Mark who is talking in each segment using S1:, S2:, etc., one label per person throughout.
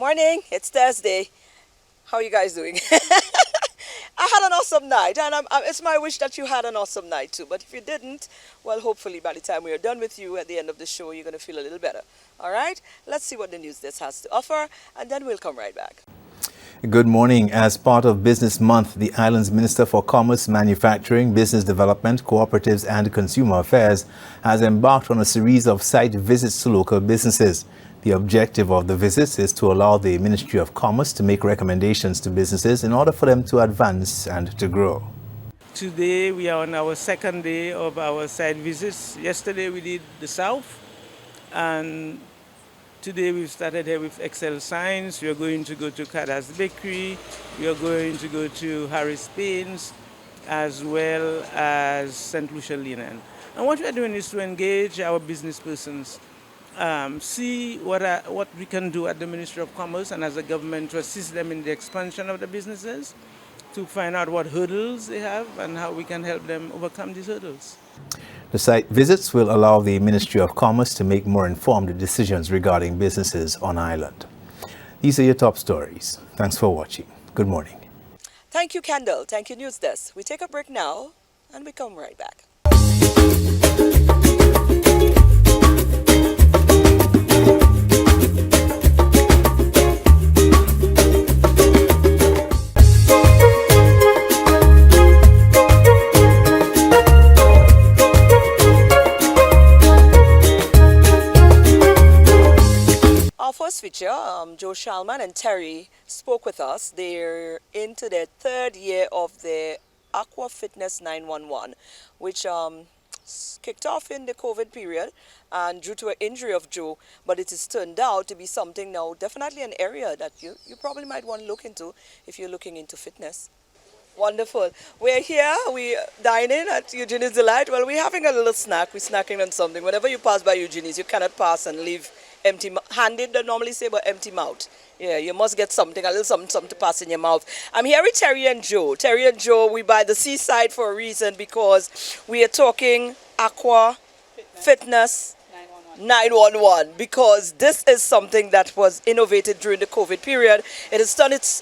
S1: Morning, it's Thursday. How are you guys doing? I had an awesome night, and it's my wish that you had an awesome night too. But if you didn't, well, hopefully by the time we are done with you at the end of the show, you're going to feel a little better. All right? Let's see what the news desk has to offer, and then we'll come right back.
S2: Good morning. As part of Business Month, the island's Minister for Commerce, Manufacturing, Business Development, Cooperatives and Consumer Affairs has embarked on a series of site visits to local businesses. The objective of the visits is to allow the Ministry of Commerce to make recommendations to businesses in order for them to advance and to grow.
S3: Today we are on our second day of our site visits. Yesterday we did the south, and today we've started here with Excel Science. We are going to go to Kada's Bakery. We are going to go to Harris Paints, as well as St. Lucia Linen. And what we are doing is to engage our business persons, see what we can do at the Ministry of Commerce and as a government to assist them in the expansion of the businesses, to find out what hurdles they have and how we can help them overcome these hurdles.
S2: The site visits will allow the Ministry of Commerce to make more informed decisions regarding businesses on island. These are your top stories. Thanks for watching. Good morning.
S1: Thank you, Kendall. Thank you, News Desk. We take a break now, and we come right back. First feature, Joe Shalman and Terry spoke with us. They're into their third year of the Aqua Fitness 911, which kicked off in the COVID period and due to an injury of Joe, but it has turned out to be something now, definitely an area that you probably might want to look into if you're looking into fitness. Wonderful. We're here, we dining at Eugenie's Delight. Well, we're having a little snack. We're snacking on something. Whenever you pass by Eugenie's, you cannot pass and leave empty-handed, they normally say, but empty mouth. Yeah, you must get something, a little something to pass in your mouth. I'm here with Terry and Joe. Terry and Joe, we by the seaside for a reason, because we are talking Aqua Fitness 911, because this is something that was innovated during the COVID period. It has done its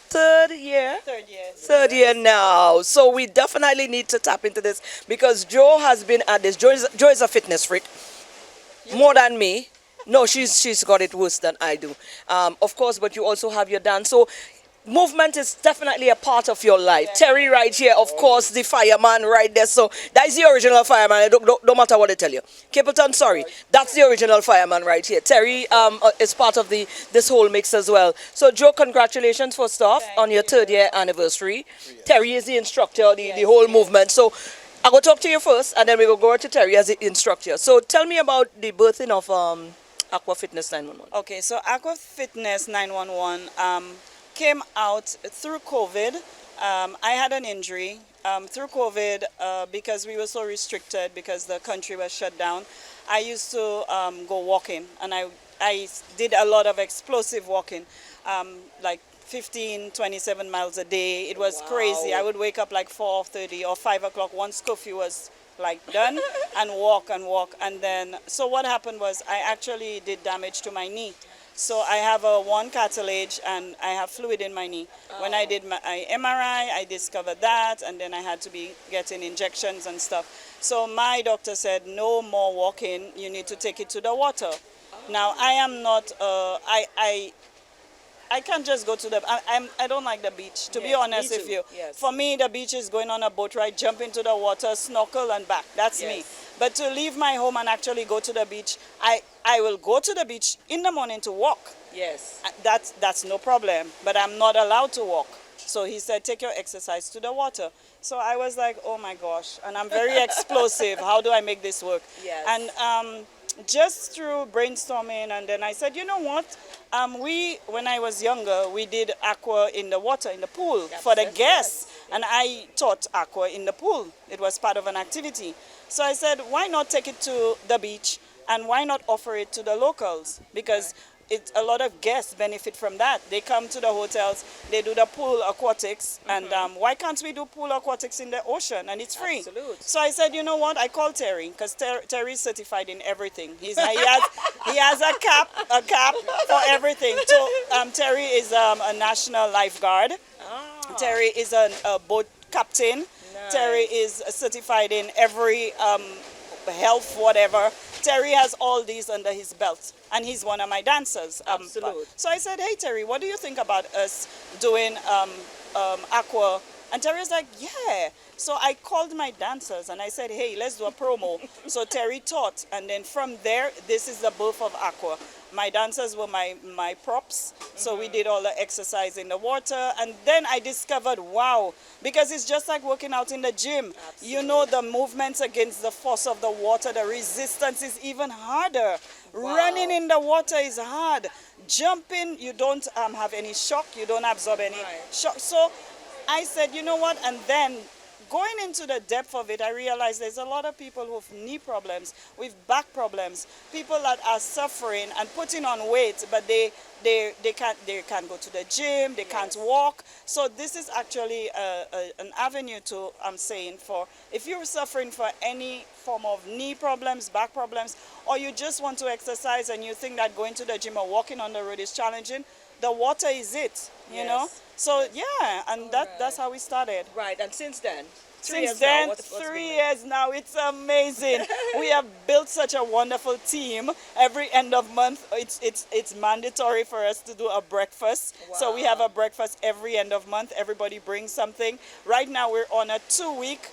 S1: third year now. So we definitely need to tap into this, because Joe has been at this. Joe is a fitness freak, more than me. No, she's got it worse than I do. Of course, but you also have your dance. So movement is definitely a part of your life. Yeah. Terry right here, of course, the fireman right there. So that is the original fireman. Don't matter what they tell you. Capleton, sorry. That's the original fireman right here. Terry is part of this whole mix as well. So Joe, congratulations first off on your third year anniversary. Terry is the instructor, the whole movement. So I will talk to you first, and then we will go to Terry as the instructor. So tell me about the birthing of Aqua Fitness 911.
S4: Okay, so Aqua Fitness 911 came out through COVID. I had an injury through COVID because we were so restricted because the country was shut down. I used to go walking, and I did a lot of explosive walking, like 27 miles a day. It was crazy. I would wake up like 4:30 or 5 o'clock once curfew was like done and walk, and then so what happened was I actually did damage to my knee. So I have a one cartilage and I have fluid in my knee. When I did my MRI, I discovered that, and then I had to be getting injections and stuff. So my doctor said, no more walking, you need to take it to the water. Now I am not I can't just go to the. I don't like the beach, to be honest with you. Yes. For me, the beach is going on a boat ride, jump into the water, snorkel and back. That's me. But to leave my home and actually go to the beach, I will go to the beach in the morning to walk.
S1: Yes.
S4: That's no problem. But I'm not allowed to walk. So he said, take your exercise to the water. So I was like, oh my gosh, and I'm very explosive. How do I make this work?
S1: Yes.
S4: And just through brainstorming, and then I said, you know what? When I was younger, we did aqua in the water, in the pool, for the guests. And I taught aqua in the pool. It was part of an activity. So I said, why not take it to the beach, and why not offer it to the locals? Because a lot of guests benefit from that. They come to the hotels, they do the pool aquatics, and why can't we do pool aquatics in the ocean, and it's free?
S1: Absolute.
S4: So I said, you know what? I called Terry, because Terry is certified in everything. He has a cap for everything. So Terry is a national lifeguard.
S1: Ah,
S4: Terry is a boat captain.
S1: nice.
S4: Terry is certified in every health whatever. Terry has all these under his belt, and he's one of my dancers.
S1: Absolute.
S4: So I said, hey Terry, what do you think about us doing Aqua? And Terry's like, yeah. So I called my dancers and I said, hey, let's do a promo. So Terry taught, and then from there, this is the birth of Aqua. My dancers were my props, so we did all the exercise in the water, and then I discovered, wow, because it's just like working out in the gym. You know, the movements against the force of the water, the resistance is even harder.
S1: Wow.
S4: Running in the water is hard. Jumping, you don't have any shock, you don't absorb any shock. So I said, you know what, and then going into the depth of it, I realized there's a lot of people who have knee problems, with back problems, people that are suffering and putting on weight, but they can't go to the gym, they can't walk. So this is actually an avenue to, I'm saying, for if you're suffering for any form of knee problems, back problems, or you just want to exercise and you think that going to the gym or walking on the road is challenging, the water is it, you know? So yeah, and that's how we started.
S1: Right, and since then?
S4: Since then,
S1: what's
S4: 3 years now, it's amazing. We have built such a wonderful team. Every end of month, it's mandatory for us to do a breakfast. So we have a breakfast every end of month. Everybody brings something. Right now, we're on a 2-week,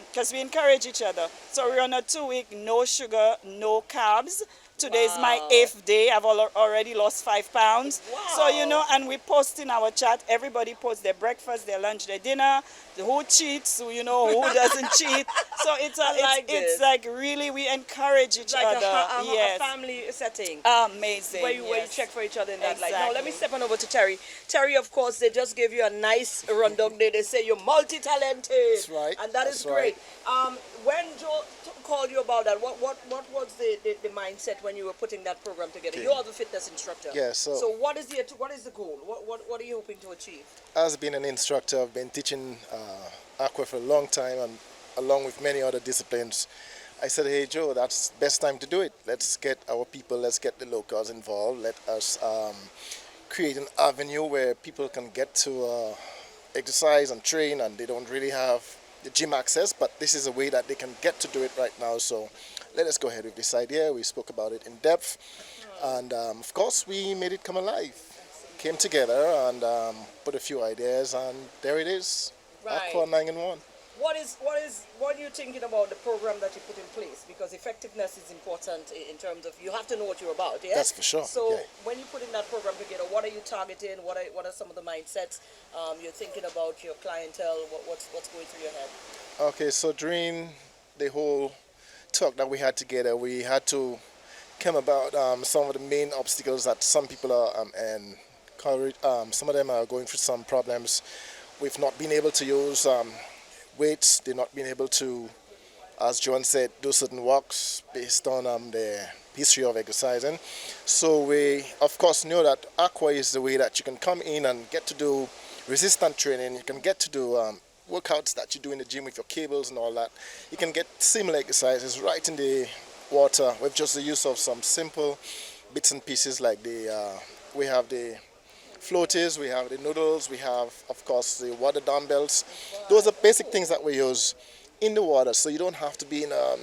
S4: because we encourage each other. So we're on a 2-week, no sugar, no carbs. Today's my 8th day. I've already lost 5 pounds.
S1: Wow.
S4: So, you know, and we post in our chat, everybody posts their breakfast, their lunch, their dinner, who cheats, you know, who doesn't cheat. So it's like really we encourage each
S1: like
S4: other.
S1: a family setting.
S4: Amazing.
S1: Where you check for each other in that light. Now let me
S4: Exactly.
S1: step on over to Terry. Terry, of course, they just gave you a nice rundown there. They say you're multi-talented.
S5: That's right.
S1: And that is
S5: That's
S1: great.
S5: right.
S1: When Joe called you about that, what was the mindset when you were putting that program together?
S5: Okay.
S1: You are the fitness instructor.
S5: Yeah, so
S1: what is the goal? What are you hoping to achieve?
S5: as being an instructor, I've been teaching Aqua for a long time, and along with many other disciplines. I said, hey Joe, that's best time to do it. Let's get our people, let's get the locals involved. Let us create an avenue where people can get to exercise and train, and they don't really have the gym access, but this is a way that they can get to do it right now. So let us go ahead with this idea. We spoke about it in depth, and of course we made it come alive. Came together and put a few ideas, and there it is.
S1: Right.
S5: Aqua 9-in-1.
S1: What are you thinking about the program that you put in place? Because effectiveness is important in terms of you have to know what you're about. Yeah?
S5: That's for sure.
S1: So
S5: Yeah.
S1: when you put in that program together, what are you targeting? What are some of the mindsets you're thinking about your clientele? What's going through your head?
S5: Okay, so during the whole talk that we had together, we had to come about some of the main obstacles that some people are and some of them are going through some problems with not being able to use weights. They're not being able to, as John said, do certain walks based on their history of exercising. So we, of course, know that Aqua is the way that you can come in and get to do resistance training. You can get to do workouts that you do in the gym with your cables and all that. You can get similar exercises right in the water with just the use of some simple bits and pieces like we have the floaties, we have the noodles, we have, of course, the water dumbbells. Those are basic things that we use in the water, so you don't have to be in a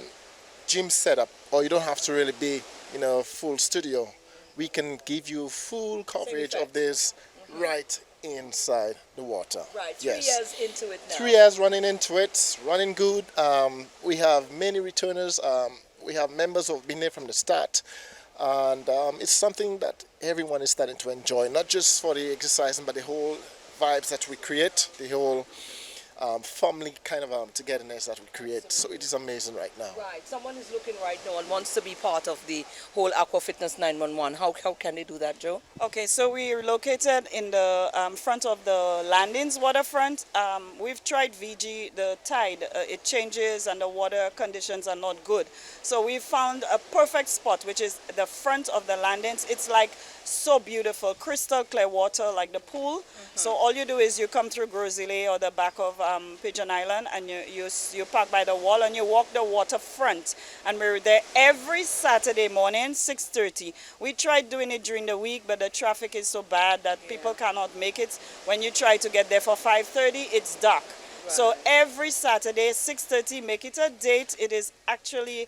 S5: gym setup, or you don't have to really be in a full studio. We can give you full coverage of this right inside the water.
S1: Right, 3 years into it now.
S5: 3 years running into it, running good. We have many returners. We have members who have been there from the start. And it's something that everyone is starting to enjoy, not just for the exercising, but the whole vibes that we create, the whole family kind of togetherness that we create. So it is amazing right now.
S1: Right. Someone is looking right now and wants to be part of the whole Aqua Fitness 911. How can they do that, Joe?
S4: Okay, so we're located in the front of the landings waterfront. We've tried VG, the tide, it changes and the water conditions are not good. So we found a perfect spot, which is the front of the landings. It's like so beautiful, crystal clear water like the pool. So all you do is you come through Grozile or the back of Pigeon Island, and you park by the wall and you walk the waterfront. And we're there every Saturday morning, 6:30. We tried doing it during the week, but the traffic is so bad that people cannot make it. When you try to get there for 5:30, it's dark. So every Saturday, 6:30, make it a date. It is actually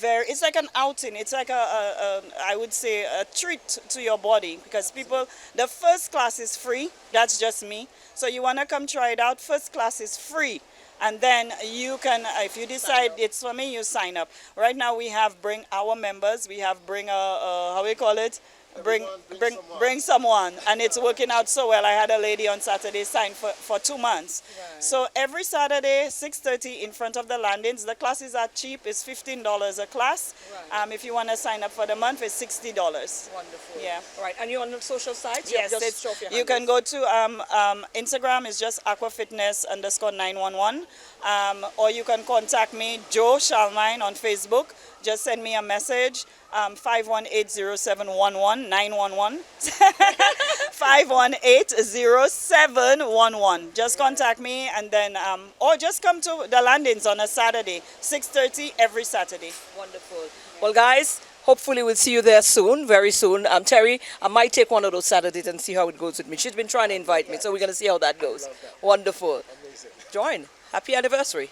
S4: it's like an outing. It's like I would say a treat to your body, because people, the first class is free. That's just me. So you want to come try it out. First class is free. And then you can, if you decide it's for me, you sign up. Right now we have bring our members. We have bring how we call it? Bring someone, and it's working out so well. I had a lady on Saturday sign for 2 months. Right. So every Saturday, 6:30 in front of the landings. The classes are cheap. It's $15 a class. Right. If you want to sign up for the month, it's $60.
S1: Wonderful.
S4: Yeah.
S1: All right. And you're on the social sites?
S4: Yes. You can go to Instagram. It's just aquafitness_911. Or you can contact me, Joe Shalmine, on Facebook. Just send me a message. 518-0711 911 518-0711. Just contact me, and then or just come to the landings on a Saturday, 6:30 every Saturday.
S1: Wonderful. Well, guys, hopefully we'll see you there soon, very soon. Terry, I might take one of those Saturdays and see how it goes with me. She's been trying to invite me, so we're going to see how that goes. Wonderful.
S5: Amazing.
S1: Join. Happy anniversary.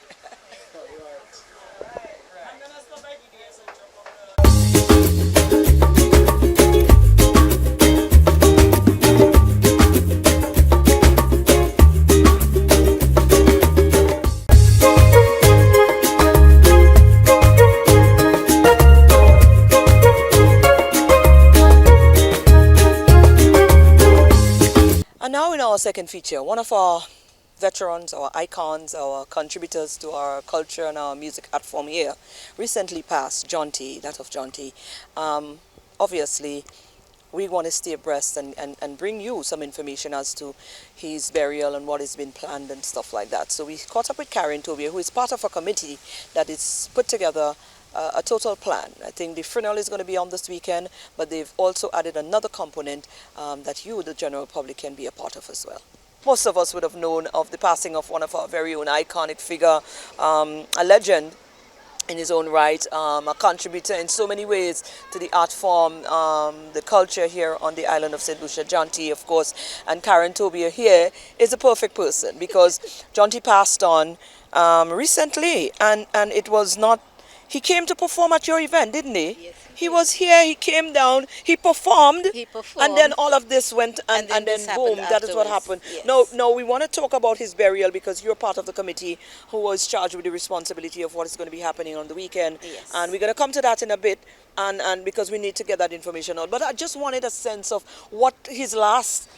S1: And now in our second feature, one of our veterans, our icons, our contributors to our culture and our music art form here, recently passed, John T, that of John T. Obviously, we want to stay abreast and bring you some information as to his burial and what has been planned and stuff like that. So we caught up with Caren Tobia, who is part of a committee that is put together a total plan. I think the funeral is going to be on this weekend, but they've also added another component that you, the general public, can be a part of as well. Most of us would have known of the passing of one of our very own iconic figure, a legend in his own right, a contributor in so many ways to the art form, the culture here on the island of St. Lucia. John T, of course, and Caren Tobia here is a perfect person, because John T passed on recently, and it was not. He came to perform at your event, didn't he?
S6: Yes.
S1: He was here, he came down, he performed, and then all of this went, and then boom, that is what happened.
S6: Yes.
S1: No, we want to talk about his burial, because you're part of the committee who was charged with the responsibility of what is going to be happening on the weekend.
S6: Yes.
S1: And we're going to come to that in a bit, and because we need to get that information out. But I just wanted a sense of what his last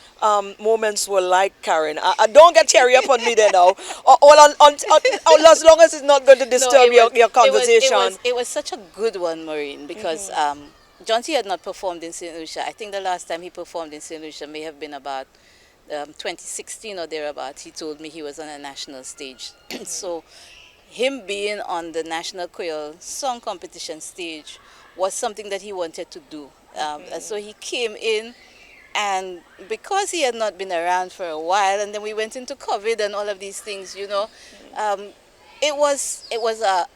S1: moments were like, Caren. I don't get teary up on me there now, as long as it's not going to disturb your conversation.
S6: It was such a good one, Maureen, because John T had not performed in St. Lucia. I think the last time he performed in St. Lucia may have been about 2016 or thereabouts. He told me he was on a national stage. So him being on the National Creole Song Competition stage was something that he wanted to do. And so he came in, and because he had not been around for a while, and then we went into COVID and all of these things, you know, it was a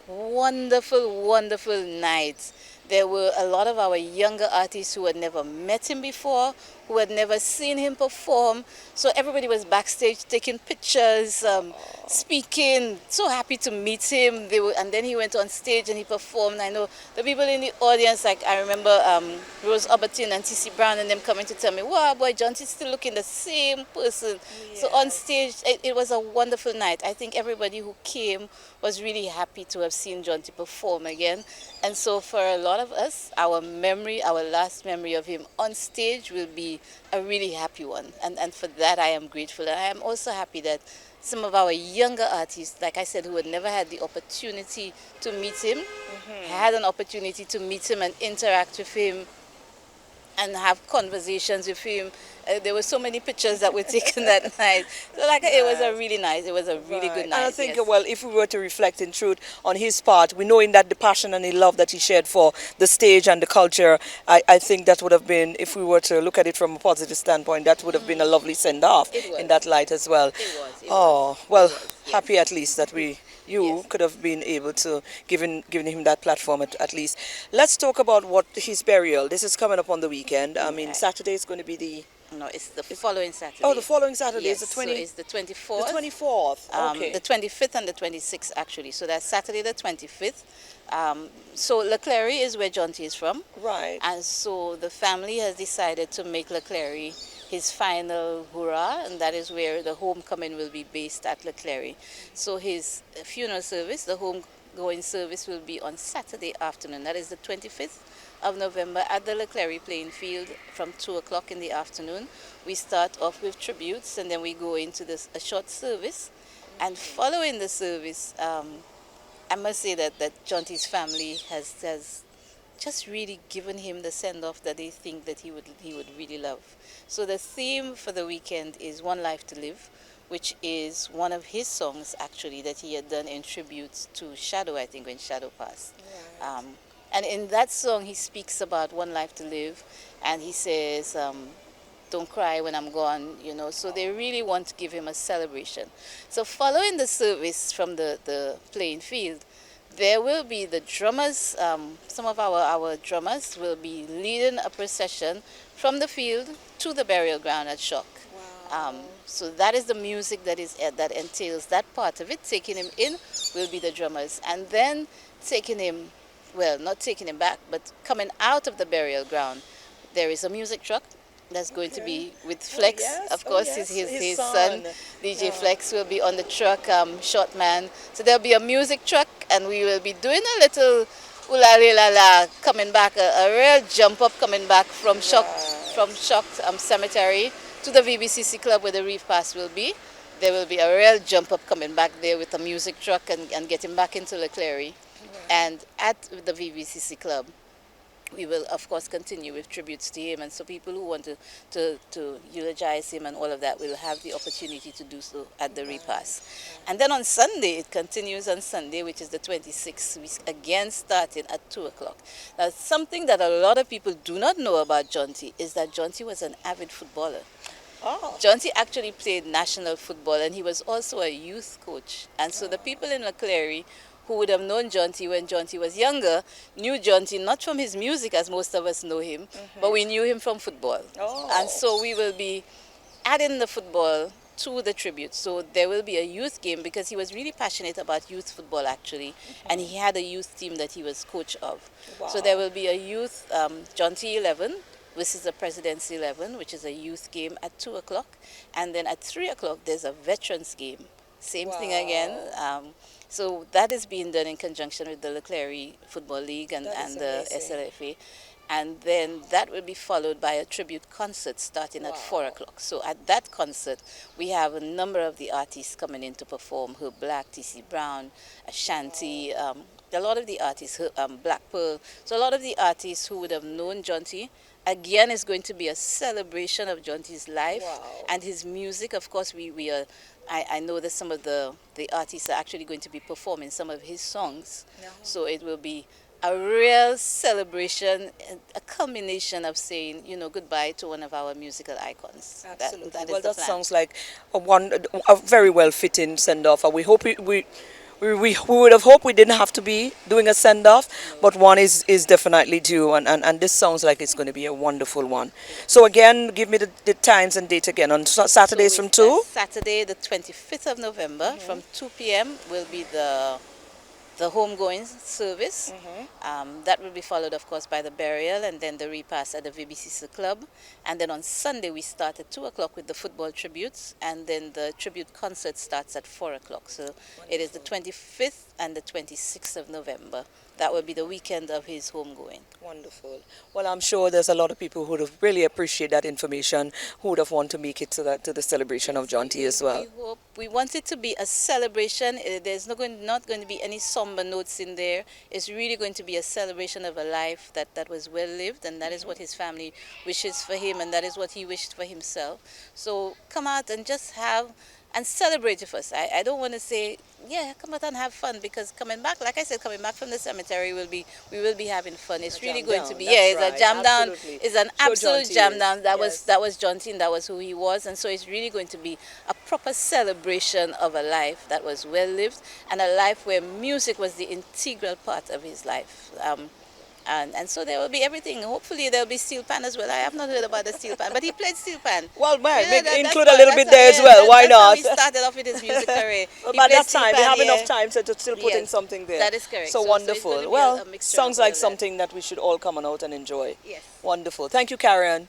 S6: wonderful, wonderful night. There were a lot of our younger artists who had never met him before, who had never seen him perform. So everybody was backstage taking pictures, speaking, so happy to meet him. And then he went on stage and he performed. I know the people in the audience, like I remember Rose Albertine and T.C. Brown and them coming to tell me, wow, boy, John T's still looking the same person. Yes. So on stage, it was a wonderful night. I think everybody who came was really happy to have seen John T perform again. And so for a lot of us, our last memory of him on stage will be a really happy one. And for that, I am grateful. And I am also happy that some of our younger artists, like I said, who had never had the opportunity to meet him, had an opportunity to meet him and interact with him and have conversations with him. There were so many pictures that were taken that night. So like it was a really nice, it was a really good night.
S1: And I think,
S6: yes.
S1: well, if we were to reflect in truth on his part, we knowing that the passion and the love that he shared for the stage and the culture, I think that would have been, if we were to look at it from a positive standpoint, that would have been a lovely send-off
S6: It was.
S1: in that light as well.
S6: It was.
S1: Oh, well,
S6: yes.
S1: happy at least that you
S6: Yes.
S1: could have been able to giving him that platform at least. Let's talk about what his burial. This is coming up on the weekend. I mean,
S6: Right.
S1: Saturday is going to be the
S6: No, it's the following Saturday.
S1: oh, the following Saturday
S6: Yes,
S1: is the 20
S6: so it's the 24th.
S1: the 24th. Okay.
S6: The 25th and the 26th, actually. So that's Saturday the 25th. So Leclerc is where John T is from.
S1: Right.
S6: And so the family has decided to make Leclerc his final hurrah, and that is where the homecoming will be based at Leclerc. So his funeral service, the homegoing service, will be on Saturday afternoon. That is the 25th of November at the Leclerc playing field from 2 o'clock in the afternoon. We start off with tributes and then we go into a short service. And following the service, I must say that John T's family has just really given him the send-off that they think that he would really love. So the theme for the weekend is One Life to Live, which is one of his songs actually that he had done in tribute to Shadow, I think, when Shadow passed.
S1: Right.
S6: And in that song, he speaks about one life to live, and he says, don't cry when I'm gone, you know. So they really want to give him a celebration. So following the service from the playing field, there will be the drummers, some of our drummers will be leading a procession from the field to the burial ground at Shock.
S1: Wow.
S6: So that is the music that entails that part of it. Taking him in will be the drummers, and then taking him, well, not taking him back, but coming out of the burial ground, there is a music truck that's going to be with Flex.
S1: yes.
S6: Of
S1: Oh,
S6: course,
S1: yes.
S6: his
S1: His
S6: son,
S1: son.
S6: DJ
S1: Yeah.
S6: Flex, will be on the truck, short man. So there'll be a music truck, and we will be doing a little la coming back, a real jump up coming back from Shock Cemetery to the VBCC Club where the reef pass will be. There will be a real jump up coming back there with a music truck and getting back into Leclerc. And at the VBCC Club, we will, of course, continue with tributes to him. And so people who want to eulogize him and all of that will have the opportunity to do so at the repass. And then on Sunday, it continues on Sunday, which is the 26th, we again starting at 2 o'clock. Now, something that a lot of people do not know about John T is that John T was an avid footballer.
S1: Oh.
S6: John T actually played national football, and he was also a youth coach. And so the people in Leclerc who would have known John T when John T was younger knew John T not from his music, as most of us know him, but we knew him from football.
S1: Oh.
S6: And so we will be adding the football to the tribute. So there will be a youth game because he was really passionate about youth football actually, and he had a youth team that he was coach of.
S1: Wow.
S6: So there will be a youth John T 11. This is the President's 11, which is a youth game at 2 o'clock. And then at 3 o'clock, there's a veterans game. Same thing again. So that is being done in conjunction with the Leclerc Football League and the
S1: amazing.
S6: SLFA. And then that will be followed by a tribute concert starting at 4 o'clock. So at that concert, we have a number of the artists coming in to perform. Herb Black, T.C. Brown, Ashanti, a lot of the artists, Black Pearl. So a lot of the artists who would have known John T. Again, it's going to be a celebration of John T's life and his music. Of course, I know that some of the artists are actually going to be performing some of his songs. So it will be a real celebration, a culmination of saying, goodbye to one of our musical icons.
S1: Absolutely.
S6: That is
S1: Well,
S6: the
S1: that
S6: plan.
S1: sounds like a very well fitting send off. We hope we would have hoped we didn't have to be doing a send off, but one is definitely due, and this sounds like it's going to be a wonderful one. So again, give me the times and date again. On Saturdays from 2.
S6: Saturday, the 25th of November, from 2 p.m. will be the homegoing service. That will be followed, of course, by the burial and then the repast at the VBCC Club. And then on Sunday, we start at 2 o'clock with the football tributes, and then the tribute concert starts at 4 o'clock. So it is the 25th and the 26th of November that will be the weekend of his homegoing.
S1: Wonderful. Well, I'm sure there's a lot of people who would have really appreciate that information, who would have want to make it to the celebration of John T as well.
S6: We want it to be a celebration. There's not going to be any somber notes in there. It's really going to be a celebration of a life that was well lived, and that is what his family wishes for him, and that is what he wished for himself. So come out and just have and celebrate with us. I don't want to say, yeah, come out and have fun, because coming back, like I said, coming back from the cemetery, we will be having fun. It's really going to be, it's a jam down. It's an absolute jam down. That was John T, and that was who he was, and so it's really going to be a proper celebration of a life that was well lived, and a life where music was the integral part of his life. And so there will be everything. Hopefully there will be steel pan as well. I have not heard about the steel pan, but he played steel pan.
S1: Well, include a little bit there as well. Why not?
S6: He started off with his music career.
S1: Well, by that time, we have enough time to still put in something there.
S6: That is correct.
S1: So wonderful. Well, sounds like something that we should all come on out and enjoy.
S6: Yes.
S1: Wonderful. Thank you, Caren.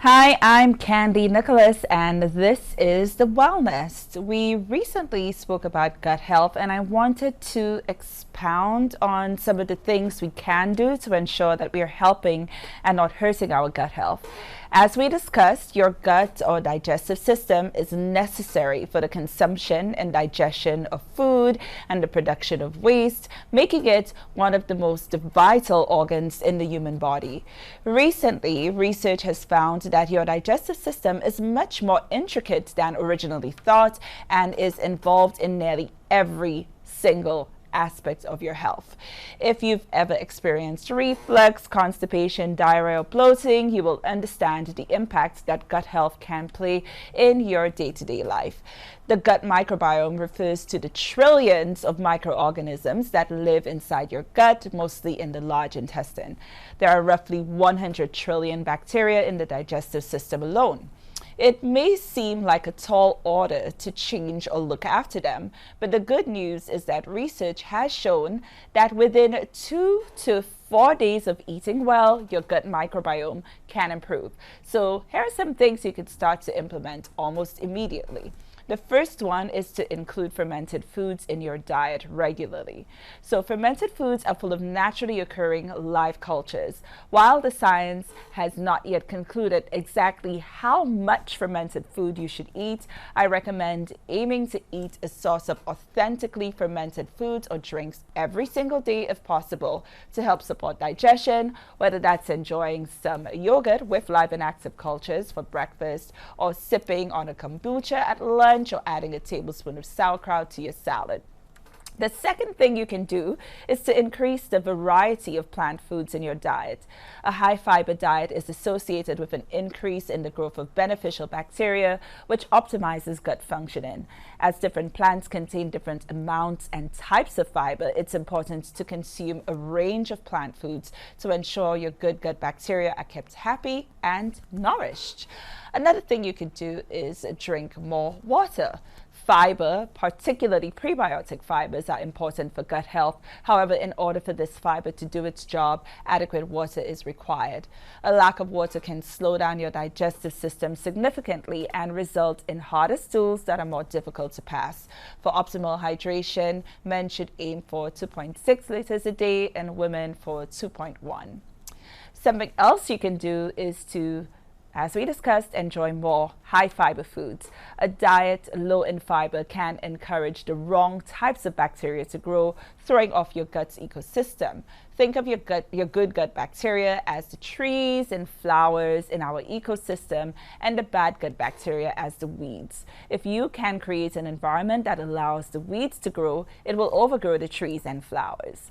S7: Hi, I'm Candy Nicholas, and this is The Wellness. We recently spoke about gut health, and I wanted to expound on some of the things we can do to ensure that we are helping and not hurting our gut health. As we discussed, your gut or digestive system is necessary for the consumption and digestion of food and the production of waste, making it one of the most vital organs in the human body. Recently, research has found that your digestive system is much more intricate than originally thought and is involved in nearly every single aspects of your health. If you've ever experienced reflux, constipation, diarrhea, or bloating, you will understand the impact that gut health can play in your day-to-day life. The gut microbiome refers to the trillions of microorganisms that live inside your gut, mostly in the large intestine. There are roughly 100 trillion bacteria in the digestive system alone. It may seem like a tall order to change or look after them, but the good news is that research has shown that within 2 to 4 days of eating well, your gut microbiome can improve. So here are some things you can start to implement almost immediately. The first one is to include fermented foods in your diet regularly. So fermented foods are full of naturally occurring live cultures. While the science has not yet concluded exactly how much fermented food you should eat, I recommend aiming to eat a source of authentically fermented foods or drinks every single day if possible to help support digestion, whether that's enjoying some yogurt with live and active cultures for breakfast or sipping on a kombucha at lunch, or adding a tablespoon of sauerkraut to your salad. The second thing you can do is to increase the variety of plant foods in your diet. A high fiber diet is associated with an increase in the growth of beneficial bacteria, which optimizes gut functioning. As different plants contain different amounts and types of fiber, it's important to consume a range of plant foods to ensure your good gut bacteria are kept happy and nourished. Another thing you could do is drink more water. Fiber, particularly prebiotic fibers, are important for gut health. However, in order for this fiber to do its job, adequate water is required. A lack of water can slow down your digestive system significantly and result in harder stools that are more difficult to pass. For optimal hydration, men should aim for 2.6 liters a day and women for 2.1. Something else you can do is to, as we discussed, enjoy more high fiber foods. A diet low in fiber can encourage the wrong types of bacteria to grow, throwing off your gut's ecosystem. Think of your good gut bacteria as the trees and flowers in our ecosystem, and the bad gut bacteria as the weeds. If you can create an environment that allows the weeds to grow, it will overgrow the trees and flowers.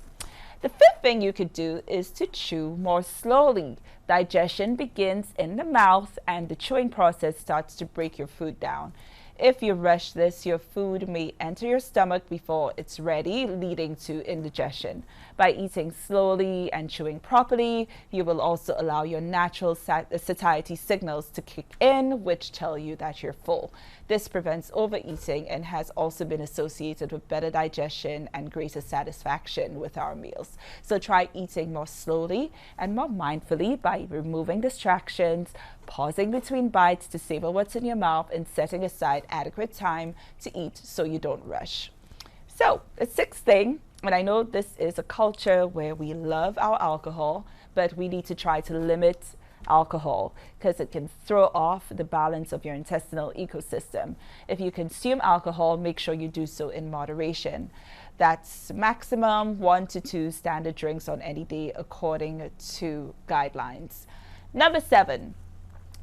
S7: The fifth thing you could do is to chew more slowly. Digestion begins in the mouth, and the chewing process starts to break your food down. If you rush this, your food may enter your stomach before it's ready, leading to indigestion. By eating slowly and chewing properly, you will also allow your natural satiety signals to kick in, which tell you that you're full. This prevents overeating and has also been associated with better digestion and greater satisfaction with our meals. So try eating more slowly and more mindfully by removing distractions, pausing between bites to savor what's in your mouth, and setting aside adequate time to eat so you don't rush. So the sixth thing, and I know this is a culture where we love our alcohol, but we need to try to limit alcohol because it can throw off the balance of your intestinal ecosystem. If you consume alcohol, make sure you do so in moderation. That's maximum 1 to 2 standard drinks on any day according to guidelines. Number 7,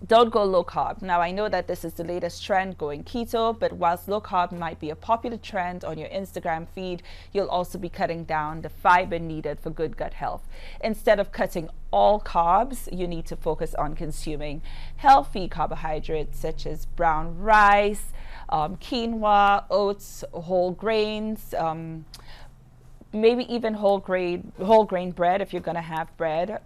S7: don't go low carb. Now, I know that this is the latest trend, going keto, but whilst low carb might be a popular trend on your Instagram feed, you'll also be cutting down the fiber needed for good gut health. Instead of cutting all carbs, you need to focus on consuming healthy carbohydrates such as brown rice, quinoa, oats, whole grains, maybe even whole grain bread if you're going to have bread,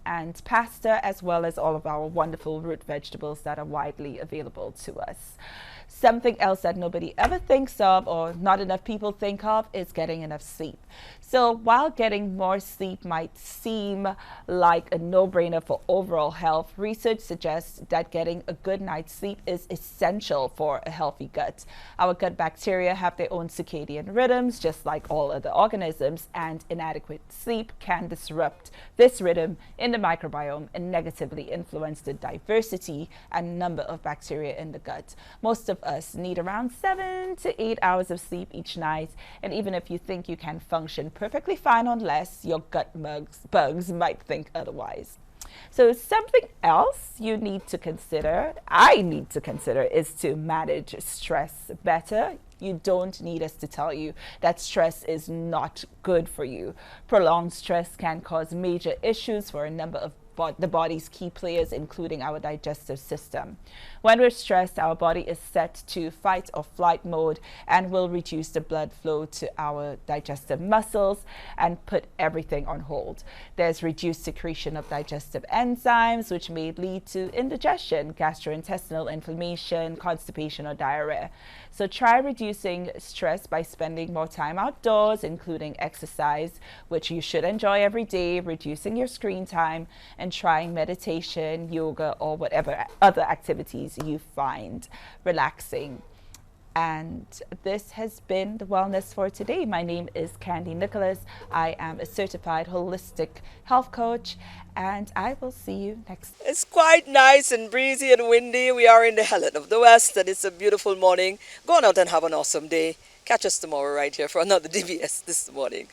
S7: and pasta, as well as all of our wonderful root vegetables that are widely available to us. Something else that nobody ever thinks of, or not enough people think of, is getting enough sleep. So while getting more sleep might seem like a no-brainer for overall health, research suggests that getting a good night's sleep is essential for a healthy gut. Our gut bacteria have their own circadian rhythms, just like all other organisms, and inadequate sleep can disrupt this rhythm in the microbiome and negatively influence the diversity and number of bacteria in the gut. Most of us need around 7 to 8 hours of sleep each night, and even if you think you can function perfectly fine on less, your gut bugs might think otherwise. So something else you need to consider, I need to consider, is to manage stress better. You don't need us to tell you that stress is not good for you. Prolonged stress can cause major issues for a number of the body's key players, including our digestive system. When we're stressed, our body is set to fight or flight mode and will reduce the blood flow to our digestive muscles and put everything on hold. There's reduced secretion of digestive enzymes, which may lead to indigestion, gastrointestinal inflammation, constipation, or diarrhea. So try reducing stress by spending more time outdoors, including exercise, which you should enjoy every day, reducing your screen time, and trying meditation, yoga, or whatever other activities you find relaxing. And this has been the Wellness for today. My name is Candy Nicholas. I am a certified holistic health coach, and I will see you next.
S1: It's quite nice and breezy and windy. We are in the Helen of the West, and it's a beautiful morning. Go on out and have an awesome day. Catch us tomorrow right here for another DBS this morning.